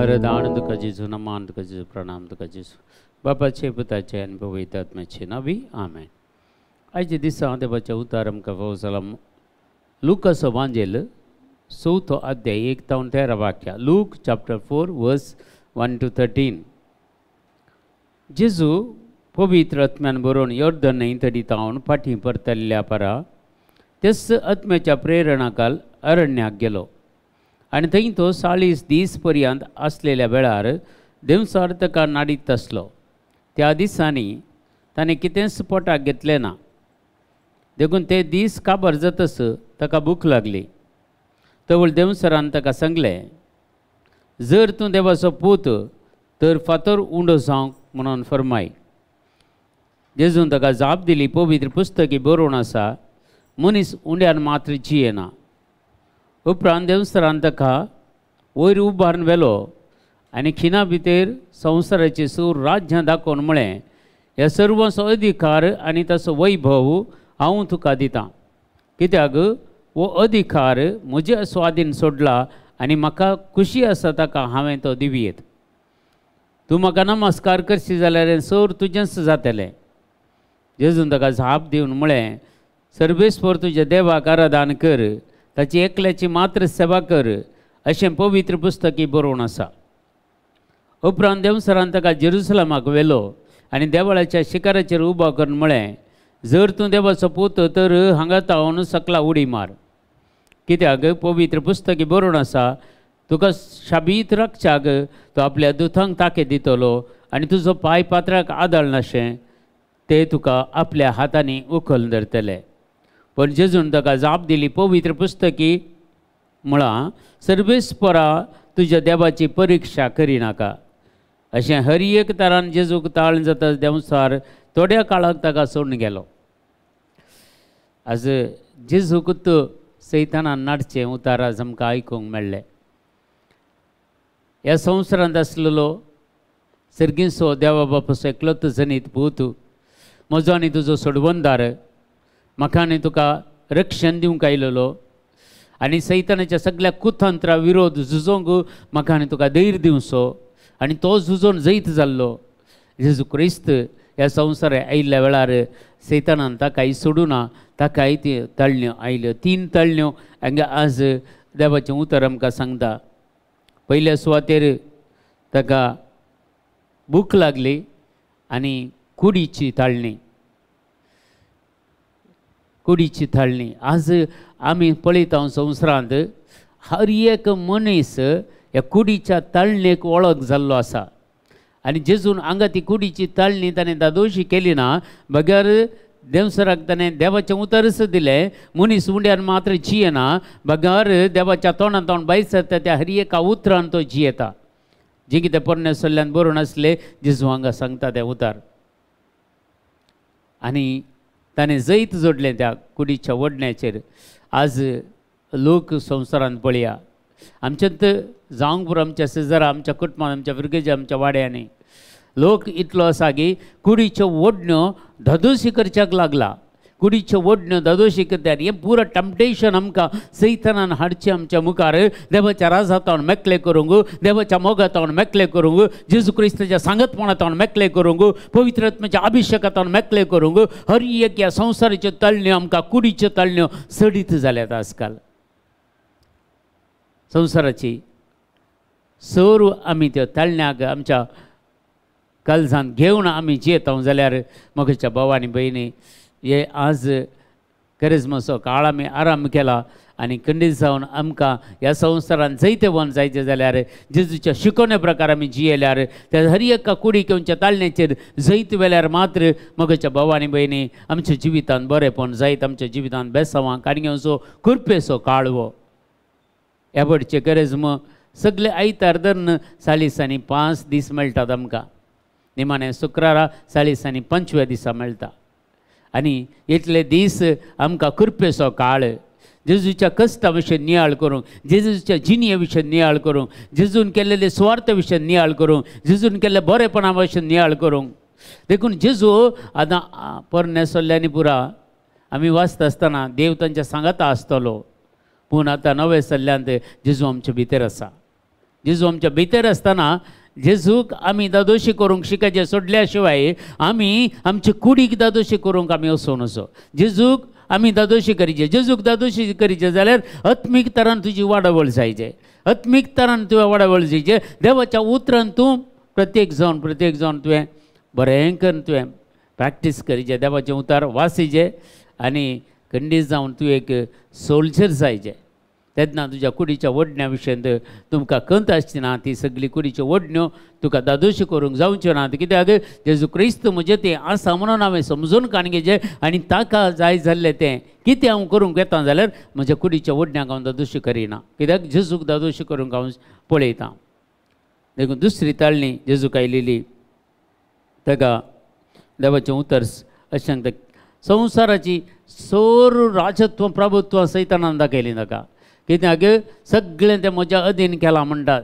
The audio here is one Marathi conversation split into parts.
हरद आनंद का जेजू नम आनंद का जेजू प्रणाम का जेजू बापाचे पुताचे आणि पवित्र आत्म्याचे नावी आमेन. आयचे दिसा देवाच्या उतारम का वसलम लूकाचो वांजेल 4थो अध्याय 1 ते 13 वाक्य. लूक चॅप्टर 4 वर्स 1 to 13. जेजू पवित्र आत्म्यान बरोवन योर्दन न्हंय तावन फाटीं परतल्ल्या परा तेच आत्म्याच्या प्रेरणाकाल अरण्याक गेलो आणि थंय तो 40 दीस पर्यंत असलेल्या वेळार देवसार ताका नाडीत आसलो. त्या दिसांनी ताणें कितेंच पोटाक घेतलें ना. देखून ते दीस काबार जातस ताका भूक लागली. तवळ देवसरान ताका सांगलें, जर तूं देवाचो पूत तर फातर उंडो जावंक म्हणून फरमाय. जेजून ताका जाप दिली, पवित्र पुस्तकी बरोवन आसा, मनीस उंड्यान मात्र जियेना. उपरांत देवसरान ताका वयर उबारून व्हेलो आनी खिना भितर संवसाराचें सूर राज्य दाखोवन म्हळें, ह्या सर्वांचो अधिकार आनी ताचो वैभव हांव तुका दितां. कित्याक हो अधिकार म्हज्या स्वाधीन सोडला आनी म्हाका खुशी आसा ताका हांवें तो दिवयेत. तूं म्हाका नमस्कार करशी जाल्यार सर तुजेंच जातलें. जेजून ताका जाप दिवन म्हळें, सर्वेस्वर तुज्या देवाक आराधन कर, ताची एकल्याची मात्र सेवा कर, अशें पवित्र पुस्तकी बरोवन आसा. उपरांत देवसरान ताका जेरुसलमाक व्हेलो आनी देवळाच्या शिखराचेर उबो करून म्हळें, जर तूं देवाचो पूत तर हांगा तावन सकला उडी मार. कित्याक पवित्र पुस्तकी बरोवन आसा, तुका शाबीत रक्षाक तो आपल्या दुतांक ताकत दितलो आनी तुजो पांय पात्राक आदळनाशें ते तुका आपल्या हातांनी उखलून धरतले. पण जेजून ताका जाप दिली, पवित्र पुस्तकी म्हळां, सर्वेस्परा तुज्या देवाची परिक्षा करिनाका. अशें हर एक तरान जेजूक ताळून जाता देवसार थोड्या काळाक ताका सोडून गेलो. आज जेजूकूच सैतानान नाडचें उतार आज आमकां आयकूंक मेळ्ळें. ह्या संवसारांत आसलेलो सर्गीचो देवा बापाचो एकलोच जनीत पूत, म्हजो आनी तुजो सोडवंदार, म्हाका आनी तुका रक्षण दिवंक आयलेलो आनी सैतानाच्या सगळ्या कुतंत्रा विरोध झुजोवंक म्हाका आनी तुका धैर्य दिवचो आनी तो झुजोवन जैत जाल्लो जेजू क्रिस्त ह्या संवसारांत आयिल्ल्या वेळार सैतानान ताकाय सोडूं ना. ताकाय ती तळण्यो आयल्यो, 3 तळण्यो हांगा आज देवाचें उतर आमकां सांगता. पयल्या सुवातेर ताका भूक लागली आनी कुडीची थाळणी. आज आमी पळयता संवसारांत हर एक मनीस ह्या कुडीच्या ताळणेक वळख जाल्लो आसा. आनी जेजून हांगा ती कुडीची ताळणी ताणें दादोशी केली ना, बगर देवसराक ताणें देवाचें उतरच दिलें, मनीस उंड्यान मात्र जियेना, बगर देवाच्या तोंडान तोंड भायर सरता त्या हर एका उतरान तो जियेता. जें कितें परमेसरल्यान बरोवन आसलें जेजू हांगा सांगता तें उतार. आनी ताणें जैत जोडलें त्या कुडीच्या वडण्याचेर. आज लोक संवसारांत पळया, आमच्यांत जावंक पुरो आमच्या शेजारा, आमच्या कुटुंबान, आमच्या भुरग्याच्या, आमच्या वाड्यांनी लोक इतलो आसा की कुडीच्यो वडण्यो धदोशी करच्याक लागला. कुडीच्यो वडण्यो धदोशी करतात. हें पुरो टॅम्पटेशन आमकां सैतानान हाडचें आमच्या मुखार, देवाच्या राजातावन मेकळे करूंक, देवाच्या मोगातावन मेकळे करूंक, जेजू क्रिस्ताच्या सांगतपणातावन मेकळे करूंक, पवित्र आत्म्याच्या अभिशेकातावन मेकळे करूंक. हर एक ह्या संवसाराच्यो तळण्यो आमकां कुडीच्यो तळण्यो सडीत जाल्यात. आजकाल संवसाराची सर आमी त्यो तळण्याक आमच्या काळजांत घेवन आमी जियेता जाल्यार मोगाच्या भाव आनी भयणी, हे आज करिस्माचो काळ आमी आराम केला आनी खंडीत जावन आमकां ह्या संवसारांत जैते वन जायचें जाल्यार जेजूच्या शिकवणे प्रकार आमी जियेल्यार त्या हर एका कुडी घेवच्या ताळणेचेर जैत वेल्यार मात्र मोगाच्या भाव आनी भयणी आमच्या जिवितांत बरेपण जायत, आमच्या जिवितांत बेसांवां काणयोचो कुरपेचो काळवो. ह्या बडचे करिस्म सगळे आयतार धरून 40 आनी 5 दीस मेळटात आमकां. निमाणें शुक्रारा 40 आनी 25 दिसा मेळटा. आनी इतले दीस आमकां कुरपेचो काळ जेजूच्या कश्टा विशीं नियाळ करूंक, जेजूच्या जिणे विशीं नियाळ करूंक, जेजून केल्लेले स्वार्थ विशीं नियाळ करूंक, जेजून केल्ले बरेपणा विशीं नियाळ करूंक. देखून जेजू आतां पोरणे सोल्ल्यांनी पुरा आमी वाचता आसतना देव तांच्या सांगाता आसतलो, पूण आतां नवे सल्ल्यांत जेजू आमचे भितर आसा. जेजू आमच्या भितर आसतना जेजूक आमी दादोशी करूंक शिकायचे सोडल्या शिवाय आमी आमचे कुडीक दादोशी करूंक आमी वचूं नसो. जेजूक आमी दादोशी करीचे, जेजूक दादोशी करीचे जाल्यार आत्मीक तरान तुजी वाडवळ जायचे, आत्मीक तरान तुवें वाडवळ जायचे. देवाच्या उतरान तूं प्रत्येक जावन तुवें बरें करून तुवें प्रॅक्टीस करीचे, देवाचें उतार वाचीचे आनी खंडीत जावन तूं एक सोल्जर जायचे. तेन्ना तुज्या कुडीच्या वडण्या विशयी तुमकां खंत आसची ना. ती सगळी कुडीच्यो वडण्यो तुका दादोशी करूंक जावच्यो ना. कित्याक जेजू क्रिस्त म्हजें तें आसा म्हणून हांवें समजून काणगेचें आनी ताका जाय जाल्लें तें कितें हांव करूंक येता जाल्यार म्हज्या कुडीच्या वडण्याक हांव दादोशी करिना. कित्याक जेजूक दादोशी करूंक हांव पळयतां. देखून दुसरी ताळणी जेजूक आयलेली ताका देवाचें उतर अशें सांगता, संवसाराची सर राजत्व प्रभुत्व सैतानान दाखयली ताका. कित्याक सगळें तें म्हज्या अधीन केलां म्हणटा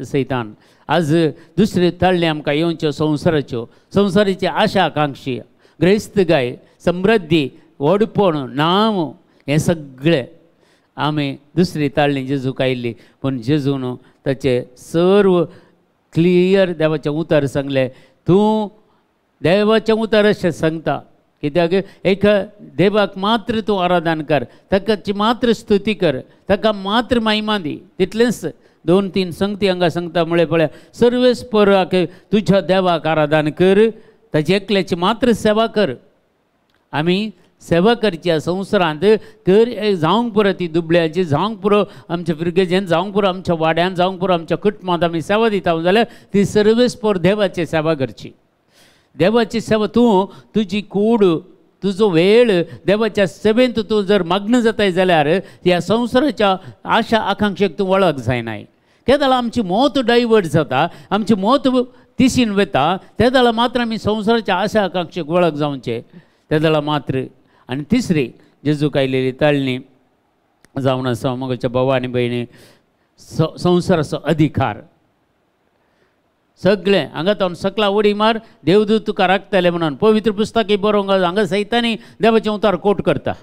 सैतान. आज दुसरे ताळणे आमकां येवच्यो संवसाराची आशा आकांक्षी, ग्रेस्तगाय, समृद्धी, व्हडपण, नांव, हें सगळें आमी दुसरी ताळणी जेजूक आयिल्ली. पूण जेजून ताचे सर्व क्लियर देवाचें उतर सांगलें. तूं देवाचें उतर अशें सांगता, कित्याक एक देवाक मात्र तूं आराधन कर, ताची मात्र स्तुती कर, ताका मात्र महिमा दी. तितलेंच 2-3 संगती हांगा सांगता म्हळ्यार पळया, सर्वेस्पराक तुज्या देवाक आराधन कर, ताची एकल्याची मात्र सेवा कर. आमी सेवा करची संवसारांत कर जावंक पुरो, ती दुबळ्याची जावंक पुरो, आमच्या भुरग्याचें जावंक पुरो, आमच्या वाड्यान जावंक पुरो, आमच्या कुटुंबांत आमी सेवा दिता जाल्यार ती सर्वेस्पर देवाची सेवा करची. देवाची सेवा तूं तुजी कूड तुजो वेळ देवाच्या सेवेंत तूं जर मग्न जाताय जाल्यार ह्या संवसाराच्या आशा आकांक्षेक तूं वळख जायनाय. त्या जाल्यार आमची मोत डायवर्ट जाता, आमची मोत तिसीन वता. त्या जाल्यार मात्र आमी संवसाराच्या आशा आकांक्षेक वळख जावचें. त्या जाल्यार मात्र. आनी तिसरी जेजूक आयलेली ताळणी जावन आसा मोगाच्या भावा आनी भयणी, संवसाराचो अधिकार. सगळें हांगा तो सकला उडी मार, देवदूत तुका राखतले म्हणून पवित्र पुस्तकी बरोवंक हांगा सैतानी देवाचें उतार कोट करता.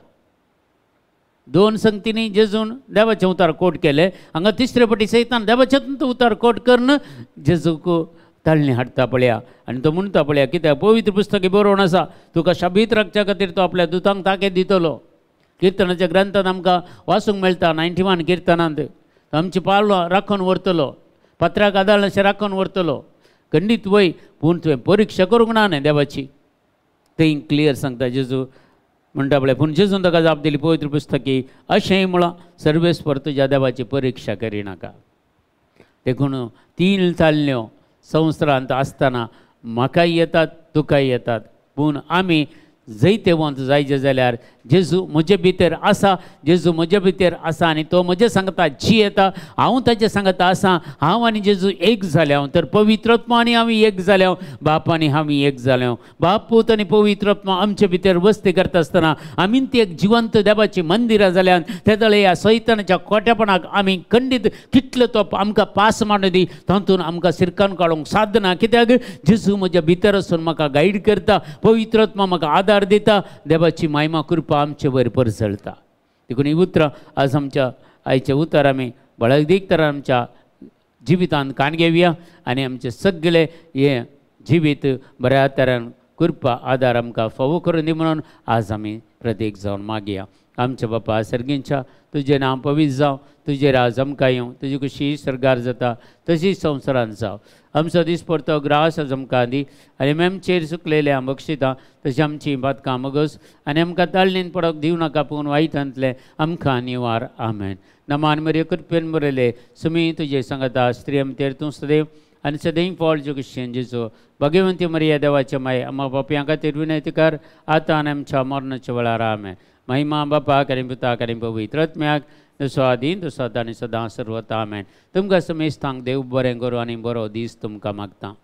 2 संगतींनी जेजून देवाचें उतार कोट केले. हांगा तिसरे फावटी सैतान देवाचें उतार कोट करून जेजूक ताळणी हाडटा पळया. आनी तो म्हणटा पळया, कित्याक पवित्र पुस्तकी बरोवन आसा, तुका शाबीत राखच्या खातीर तो आपल्या दुतांक ताकत दितलो. किर्तनाच्या ग्रंथांत आमकां वाचूंक मेळटा 91 किर्तनांत, आमची पावलां राखून व्हरतलो, पत्राक आदाळ अशें राखून व्हरतलो. खंडीत वय, पूण तुवें परिक्षा करूंक ना न्ही देवाची. तें क्लियर सांगता जेजू म्हणटा पळय. पूण जेजून ताका जाप दिली पवित्र पुस्तकी, अशेंय म्हळां सर्वेस्पर तुज्या देवाची परिक्षा करिनाका. देखून 3 ताळण्यो संवसारांत आसतना म्हाकाय येतात, तुकाय येतात. पूण आमी जैते वंत जायचे जाल्यार जेजू म्हजे भितर आसा, जेजू म्हजे भितर आसा आनी तो म्हजे सांगता जी येता, हांव ताचे सांगता आसा. हांव आनी जेजू एक जाल्या, तर पवित्रात्मा आनी आमी एक जाल्या, बाप आनी आमी एक जाल्या. बाप, पूत आनी पवित्रात्मा आमचे भितर वस्ती करता आसतना आमी ती एक जिवंत देवाची मंदिरां जाल्यान त्या जाल्यार ह्या सैतानाच्या खोट्यापणाक आमी खंडीत कितलो तो आमकां पास मारून दी, तातूंत आमकां सिरकान काडूंक साध्य ना. कित्याक जेजू म्हज्या भितर आसून म्हाका गायड करता, पवित्रात्मा म्हाका आदार दिता, देवाची महिमा कृपा आमचे वयर परसळटा. देखून ही उतरां आज आमच्या आयचे उतर आमी बळगदीक तरान आमच्या जिवितांत काण घेवया आनी आमचे सगळे हे जिवीत बऱ्या तरान कृपा आदार आमकां फावो करून दी म्हणून आज आमी प्रत्येक जावन मागया. आमच्या बापा सर्गींच्या, तुजें नांव पवित्र जावं, तुजें राज आमकां येवं, तुजी कशी सरगार जाता तशीच संवसारांत जावं. आमचो दीस परतो ग्रास आज आमकां दी आनी आमचेर सुकलेल्या बक्षिता तशी आमची बातकां मगस आनी आमकां ताळणेन पडोवंक दिवं नाका, पूण वायटांतले आमकां निवार. आमेन. नमान मरिये कृपेन बरयले, सुमी तुजे सांगता स्त्री आमचेर तूं सदैव आनी सदैव फळ जोगशें जेजो भगवंती मरिया देवाचे माय आम्हा पापयां खातीर विनंती कर, आतां आनी आमच्या मरणाच्या वेळार. आमेन. महिमा बापाक आनी पुताक आनी पवित्र आत्म्याक जसो आदीन तसो आतां आनी सदां सर्वता. आमेन. तुमकां समेस्तांक देव बरें करूं आनी बरो दीस तुमकां मागता.